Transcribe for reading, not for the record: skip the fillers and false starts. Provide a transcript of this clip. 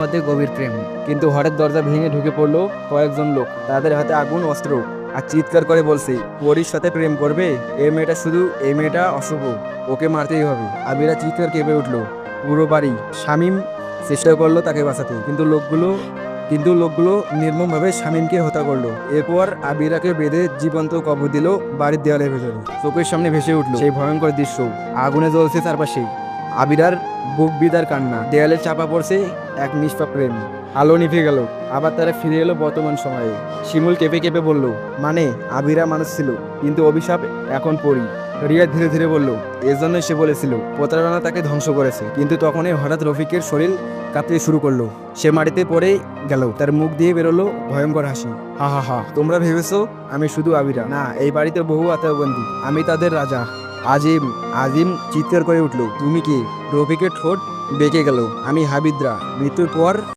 মধ্যে গভীর প্রেম। কিন্তু হঠাৎ দরজা ভেঙে ঢুকে পড়লো কয়েকজন লোক, তাদের হাতে আগুন, অস্ত্র, আর চিৎকার করে বলছে, পরীর সাথে প্রেম করবে? এই মেয়েটা অশুভ, ওকে মারতেই হবে। আবিরা চিৎকার কেঁপে উঠলো। পুরো বাড়ি। শামীম চেষ্টা করলো তাকে বাঁচাতে, কিন্তু লোকগুলো নির্মমভাবে শামীমকে হত্যা করলো। এরপর আবিরাকে বেঁধে জীবন্ত কবর দিল বাড়ির দেওয়ালের ভেতরে। চোখের সামনে ভেসে উঠলো সেই ভয়ঙ্কর দৃশ্য। আগুনে জ্বলছে চারপাশে। আবিরার বুক বিদার কান্না, দেয়ালে চাপা পড়ছে এক নিষ্পাপ প্রেম। আলো নিভে গেল, আবার তারা ফিরে এলো বর্তমান সময়ে। শিমুল কেঁপে কেঁপে বলল, মানে আবিরা মানুষ ছিল, কিন্তু অভিশাপ এখন পড়ি। রিয়া ধীরে ধীরে বলল, এজন্যই সে বলেছিল প্রতারণা তাকে ধ্বংস করেছে। কিন্তু তখনই হঠাৎ রফিকের শরীর কাঁপতে শুরু করলো। সে মাটিতে পড়ে গেল, তার মুখ দিয়ে বেরোলো ভয়ঙ্কর হাসি। হা হা হা, তোমরা ভেবেছো আমি শুধু আবিরা? না, এই বাড়িতে বহু আত্মবন্দী, আমি তাদের রাজা। আজিম আজিম চিৎকার করে উঠল, তুমি কি? রফিকের ঠোঁট বেঁকে গেল। আমি হাবিদরা, মৃত্যুর পর